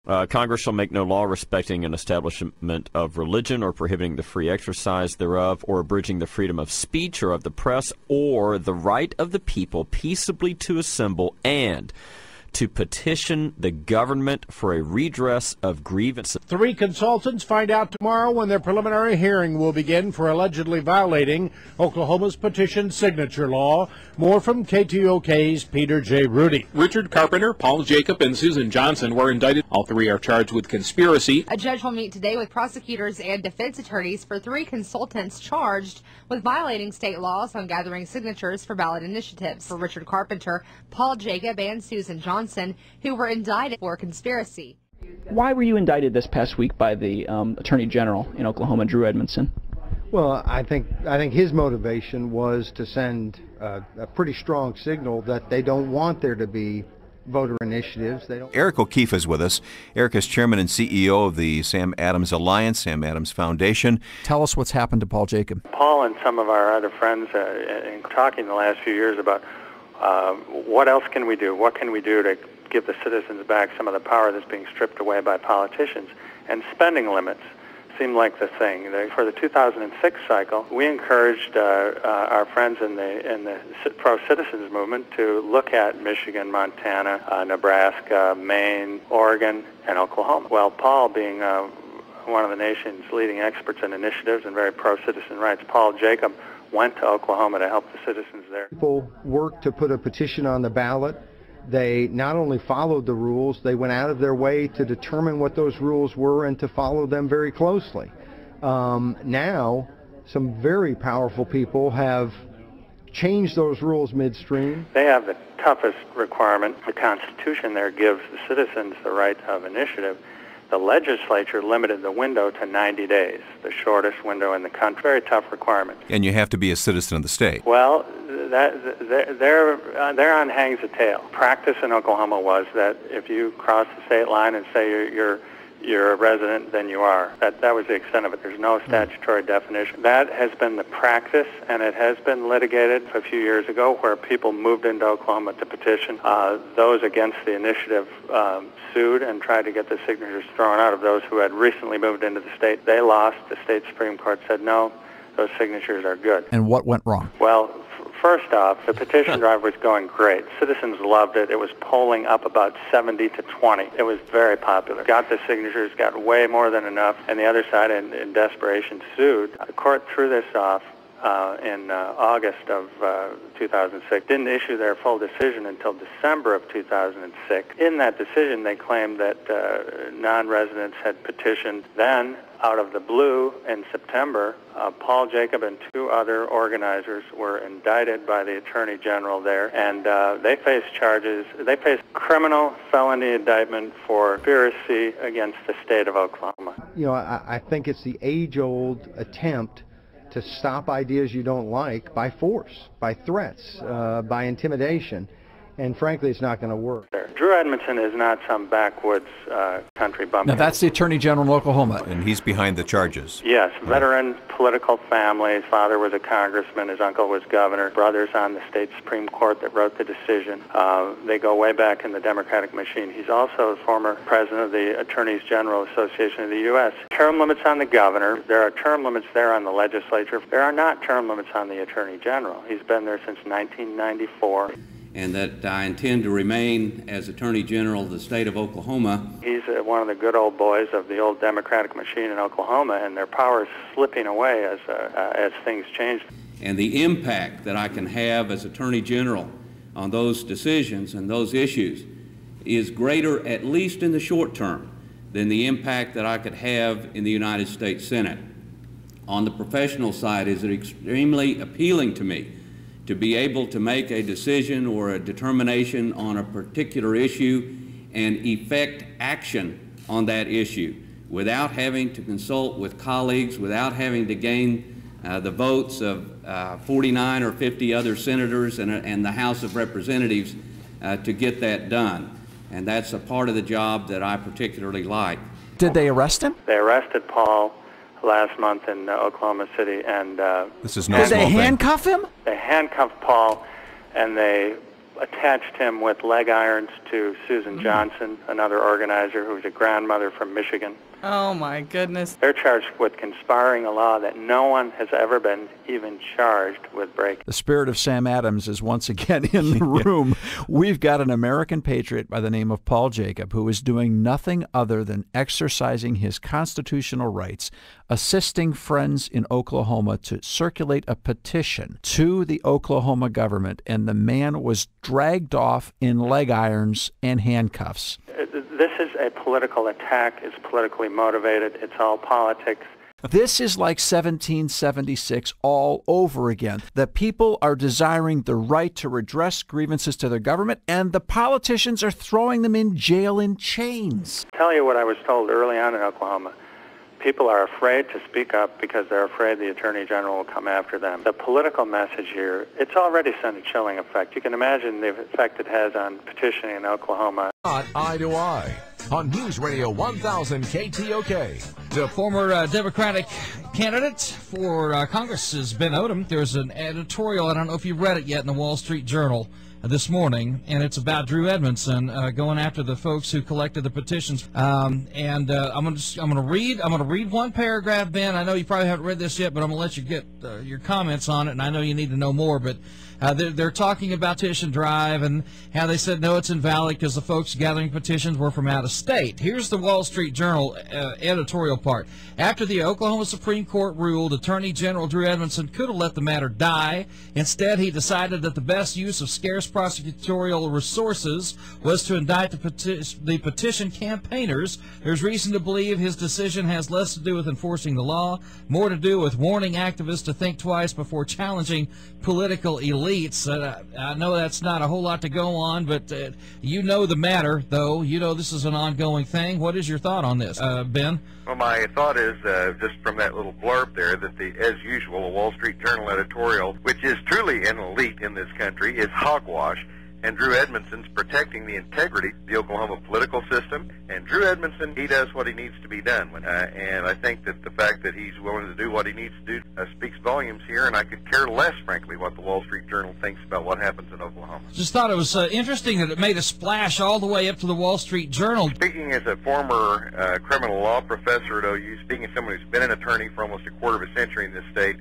Congress shall make no law respecting an establishment of religion or prohibiting the free exercise thereof or abridging the freedom of speech or of the press or the right of the people peaceably to assemble and to petition the government for a redress of grievances. 3 consultants find out tomorrow when their preliminary hearing will begin for allegedly violating Oklahoma's petition signature law. More from KTOK's Peter J. Rudy. Richard Carpenter, Paul Jacob, and Susan Johnson were indicted. All 3 are charged with conspiracy. A judge will meet today with prosecutors and defense attorneys for 3 consultants charged with violating state laws on gathering signatures for ballot initiatives. For Richard Carpenter, Paul Jacob, and Susan Johnson, who were indicted for conspiracy. Why were you indicted this past week by the Attorney General in Oklahoma, Drew Edmondson? Well, I think his motivation was to send a pretty strong signal that they don't want there to be voter initiatives. They don't. Eric O'Keefe is with us. Eric is chairman and CEO of the Sam Adams Alliance, Sam Adams Foundation. Tell us what's happened to Paul Jacob. Paul and some of our other friends in talking the last few years about what else can we do? What can we do to give the citizens back some of the power that's being stripped away by politicians? And spending limits seemed like the thing. For the 2006 cycle, we encouraged our friends in the pro-citizens movement to look at Michigan, Montana, Nebraska, Maine, Oregon, and Oklahoma. Well, Paul, being one of the nation's leading experts in initiatives and very pro-citizen rights, Paul Jacob went to Oklahoma to help the citizens there. People worked to put a petition on the ballot. They not only followed the rules, they went out of their way to determine what those rules were and to follow them very closely. Now, some very powerful people have changed those rules midstream. They have the toughest requirement. The Constitution there gives the citizens the right of initiative. The legislature limited the window to 90 days, the shortest window in the country. Very tough requirement. And you have to be a citizen of the state. Well, there on hangs a tale. Practice in Oklahoma was that if you cross the state line and say you're a resident, then you are. That was the extent of it. There's no statutory definition. That has been the practice, and it has been litigated a few years ago where people moved into Oklahoma to petition. Those against the initiative sued and tried to get the signatures thrown out of those who had recently moved into the state. They lost. The state Supreme Court said, no, those signatures are good. And what went wrong? Well, first off, the petition drive was going great. Citizens loved it. It was polling up about 70 to 20. It was very popular. Got the signatures, got way more than enough, and the other side, in desperation, sued. The court threw this off in August of 2006. Didn't issue their full decision until December of 2006. In that decision, they claimed that non-residents had petitioned. Then, out of the blue, in September, Paul Jacob and 2 other organizers were indicted by the Attorney General there, and they faced charges. They faced criminal felony indictment for conspiracy against the state of Oklahoma. You know, I think it's the age-old attempt to stop ideas you don't like by force, by threats, by intimidation. And frankly, it's not going to work. Drew Edmondson is not some backwoods country bumpkin. Now, that's the Attorney General in Oklahoma. And he's behind the charges. Yes, veteran political family. His father was a congressman. His uncle was governor. Brothers on the state Supreme Court that wrote the decision. They go way back in the Democratic machine. He's also the former president of the Attorneys General Association of the U.S. Term limits on the governor. There are term limits there on the legislature. There are not term limits on the Attorney General. He's been there since 1994. And that I intend to remain as Attorney General of the state of Oklahoma. He's one of the good old boys of the old Democratic machine in Oklahoma, and their power is slipping away as things change. And the impact that I can have as Attorney General on those decisions and those issues is greater, at least in the short term, than the impact that I could have in the United States Senate. On the professional side, it is extremely appealing to me to be able to make a decision or a determination on a particular issue and effect action on that issue without having to consult with colleagues, without having to gain the votes of 49 or 50 other senators and the House of Representatives to get that done. And that's a part of the job that I particularly like. Did they arrest him? They arrested Paul last month in Oklahoma City, and this is no did small they thing. handcuff him? They handcuffed Paul, and they attached him with leg irons to Susan Johnson, another organizer who's a grandmother from Michigan. Oh, my goodness. They're charged with conspiring a law that no one has ever been even charged with breaking. The spirit of Sam Adams is once again in the room. We've got an American patriot by the name of Paul Jacob who is doing nothing other than exercising his constitutional rights, assisting friends in Oklahoma to circulate a petition to the Oklahoma government, and the man was dragged off in leg irons and handcuffs. This is a political attack. It's politically motivated. It's all politics. This is like 1776 all over again. The people are desiring the right to redress grievances to their government, and the politicians are throwing them in jail in chains. I'll tell you what I was told early on in Oklahoma. People are afraid to speak up because they're afraid the Attorney General will come after them. The political message here, it's already sent a chilling effect. You can imagine the effect it has on petitioning in Oklahoma. Eye to Eye on News Radio 1000 KTOK. The former Democratic candidate for Congress is Ben Odom. There's an editorial, I don't know if you've read it yet, in the Wall Street Journal this morning, and it's about Drew Edmondson going after the folks who collected the petitions. I'm going to read one paragraph, Ben. I know you probably haven't read this yet, but I'm going to let you get your comments on it, and I know you need to know more. But they're talking about petition drive and how they said no, it's invalid because the folks gathering petitions were from out of state. Here's the Wall Street Journal editorial part. After the Oklahoma Supreme Court ruled, Attorney General Drew Edmondson could have let the matter die. Instead, he decided that the best use of scarce prosecutorial resources was to indict the petition campaigners. There's reason to believe his decision has less to do with enforcing the law, more to do with warning activists to think twice before challenging political elites. I know that's not a whole lot to go on, but you know the matter, though. You know this is an ongoing thing. What is your thought on this, Ben? Well, my thought is, just from that little blurb there, that as usual, a Wall Street Journal editorial, which is truly an elite in this country, is hogwash. And Drew Edmondson's protecting the integrity of the Oklahoma political system. And Drew Edmondson, he does what he needs to be done. And I think that the fact that he's willing to do what he needs to do speaks volumes here. And I could care less, frankly, what the Wall Street Journal thinks about what happens in Oklahoma. Just thought it was interesting that it made a splash all the way up to the Wall Street Journal. Speaking as a former criminal law professor at OU, speaking as someone who's been an attorney for almost a quarter of a century in this state,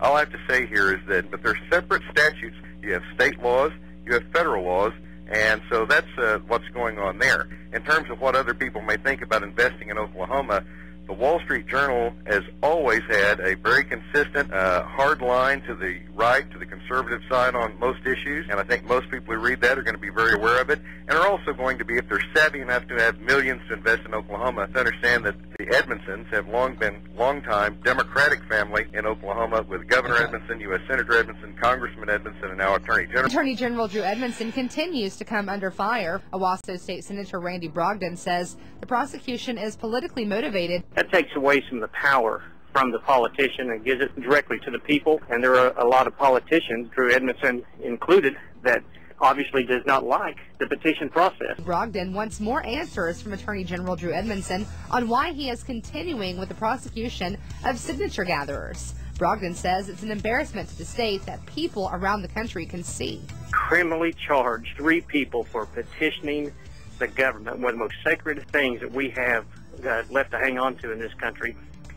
all I have to say here is that but they're separate statutes. You have state laws, you have federal laws, and so that's what's going on there. In terms of what other people may think about investing in Oklahoma, the Wall Street Journal has always had a very consistent, hard line to the right, to the conservative side on most issues, and I think most people who read that are going to be very aware of it, and are also going to be, if they're savvy enough to have millions to invest in Oklahoma, to understand that the Edmondsons have long been long-time Democratic family in Oklahoma, with Governor Edmondson, U.S. Senator Edmondson, Congressman Edmondson, and now Attorney General. Attorney General Drew Edmondson continues to come under fire. Owasso State Senator Randy Brogdon says the prosecution is politically motivated. That takes away some of the power from the politician and gives it directly to the people. And there are a lot of politicians, Drew Edmondson included, that obviously does not like the petition process. Brogdon wants more answers from Attorney General Drew Edmondson on why he is continuing with the prosecution of signature gatherers. Brogdon says it's an embarrassment to the state that people around the country can see. Criminally charged 3 people for petitioning the government, one of the most sacred things that we have left to hang on to in this country.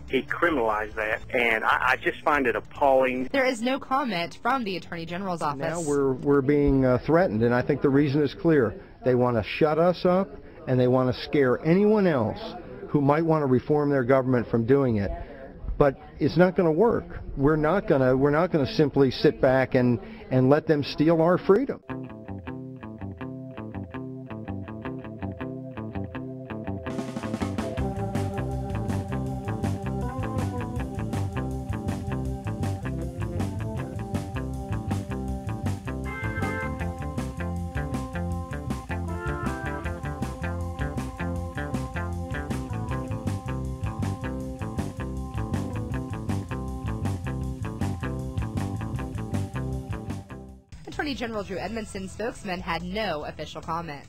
He criminalized that, and I just find it appalling. There is no comment from the Attorney General's office. Now we're being threatened, and I think the reason is clear. They want to shut us up, and they want to scare anyone else who might want to reform their government from doing it. But it's not going to work. We're not going to simply sit back and let them steal our freedom. Attorney General Drew Edmondson's spokesman had no official comment.